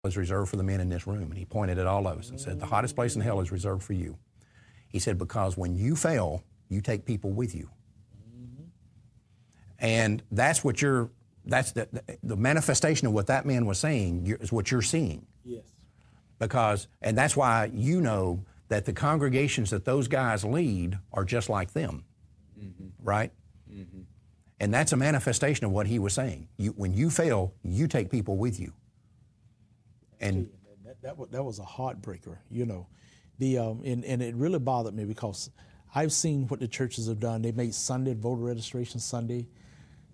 is reserved for the men in this room. And he pointed at all of us and said, the hottest place in hell is reserved for you. He said, because when you fail, you take people with you. And that's what that's the manifestation of what that man was saying is what you're seeing. Yes. And that's why you know that the congregations that those guys lead are just like them, right? Mm-hmm. And that's a manifestation of what he was saying. When you fail, you take people with you. And that was a heartbreaker, you know. And it really bothered me because I've seen what the churches have done. They made Sunday voter registration Sunday.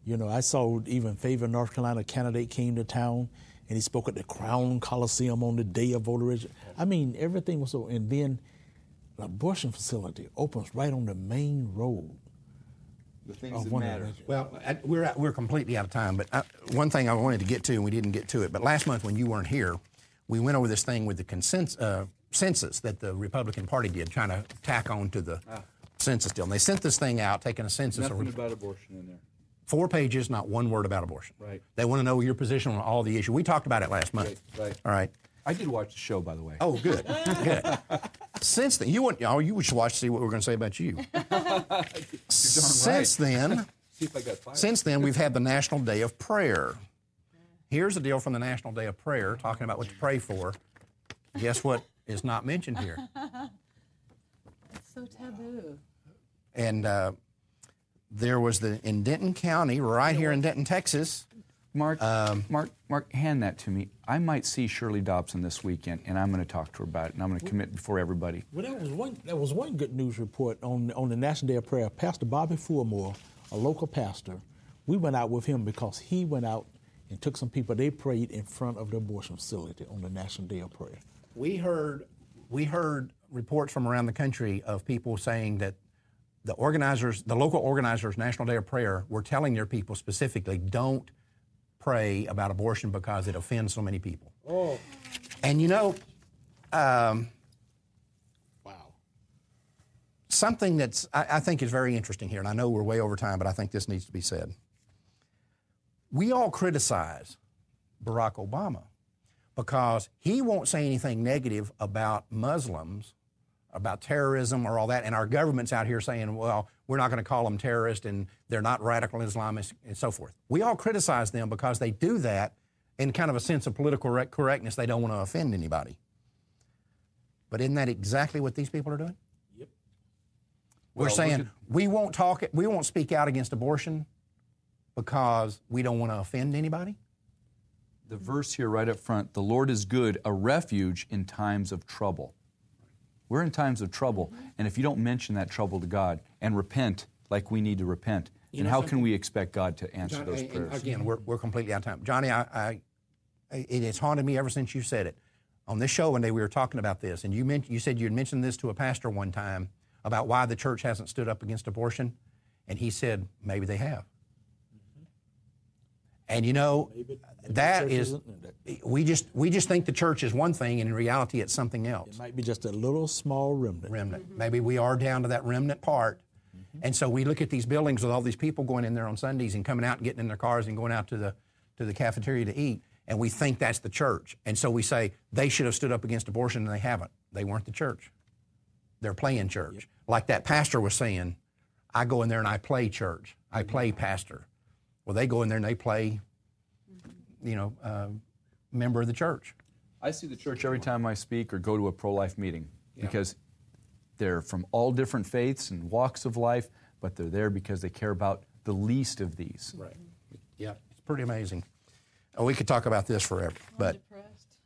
You know, I saw even Fayetteville, North Carolina candidate came to town and he spoke at the Crown Coliseum on the day of voter registration. I mean, everything was so. And then an abortion facility opens right on the main road. The things that matter. Well, we're completely out of time, but one thing I wanted to get to, and we didn't get to it, but last month when you weren't here, we went over this thing with the census that the Republican Party did, trying to tack on to the census deal. And they sent this thing out, taking a census. Nothing about abortion in there. 4 pages, not one word about abortion. Right. They want to know your position on all the issues. We talked about it last month. Right. All right. I did watch the show, by the way. Oh, good. Good. Since then, you should watch to see what we're going to say about you. Since then, see if I got fired. Since then, we've had the National Day of Prayer. Here's a deal from the National Day of Prayer, talking about what to pray for. Guess what is not mentioned here? It's so taboo. And there was in Denton County, right here in Denton, Texas. Mark, hand that to me. I might see Shirley Dobson this weekend, and I'm going to talk to her about it, and I'm going to commit before everybody. Well, that was one good news report on the National Day of Prayer. Pastor Bobby Fulmore, a local pastor, we went out with him because he went out and took some people. They prayed in front of the abortion facility on the National Day of Prayer. We heard reports from around the country of people saying that the local organizers, National Day of Prayer, were telling their people specifically, don't pray about abortion because it offends so many people. Oh. And you know, wow. Something that's I think is very interesting here, and I know we're way over time, but I think this needs to be said. We all criticize Barack Obama because he won't say anything negative about Muslims, about terrorism or all that, and our government's out here saying, well, we're not going to call them terrorists and they're not radical Islamists and so forth. We all criticize them because they do that in kind of a sense of political correctness. They don't want to offend anybody. But isn't that exactly what these people are doing? Yep. We're saying we won't speak out against abortion because we don't want to offend anybody? The verse here right up front, the Lord is good, a refuge in times of trouble. We're in times of trouble, and if you don't mention that trouble to God and repent like we need to repent, then how can we expect God to answer those prayers? Again, we're completely out of time. Johnny, it has haunted me ever since you said it. On this show one day we were talking about this, and you said you had mentioned this to a pastor one time about why the church hasn't stood up against abortion, and he said, maybe they have. And you know, that is, we just think the church is one thing, and in reality it's something else. It might be just a little small remnant. Mm-hmm. Maybe we are down to that remnant part. Mm-hmm. And so we look at these buildings with all these people going in there on Sundays and coming out and getting in their cars and going out to the cafeteria to eat, and we think that's the church. And so we say they should have stood up against abortion, and they haven't. They weren't the church. They're playing church. Yep. Like that pastor was saying, I go in there and I play church. I play pastor. Well, they go in there and they play, member of the church. I see the church every time I speak or go to a pro-life meeting because they're from all different faiths and walks of life, but they're there because they care about the least of these. Right. Yeah, it's pretty amazing. Oh, we could talk about this forever, but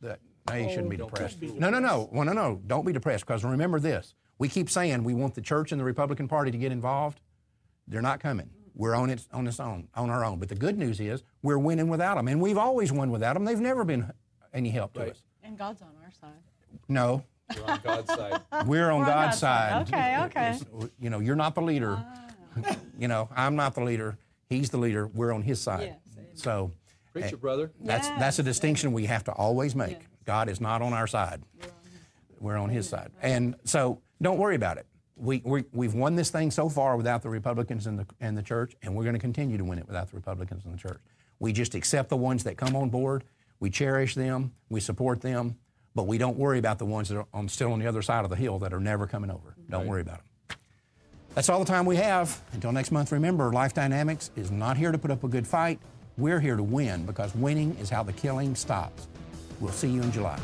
you shouldn't be depressed. No. Don't be depressed, because remember this. We keep saying we want the church and the Republican Party to get involved. They're not coming. We're on our own. But the good news is we're winning without them, and we've always won without them. They've never been any help to us. And God's on our side. No. We're on God's side. We're on God's side. Okay. You're not the leader. I'm not the leader. He's the leader. We're on His side. Yes, so, preacher, brother. That's a distinction we have to always make. Yes. God is not on our side. We're on His side. And so don't worry about it. We've won this thing so far without the Republicans and the church, and we're going to continue to win it without the Republicans and the church. We just accept the ones that come on board. We cherish them, we support them, but we don't worry about the ones that are still on the other side of the hill that are never coming over. Don't worry about them. That's all the time we have. Until next month, remember, Life Dynamics is not here to put up a good fight. We're here to win, because winning is how the killing stops. We'll see you in July.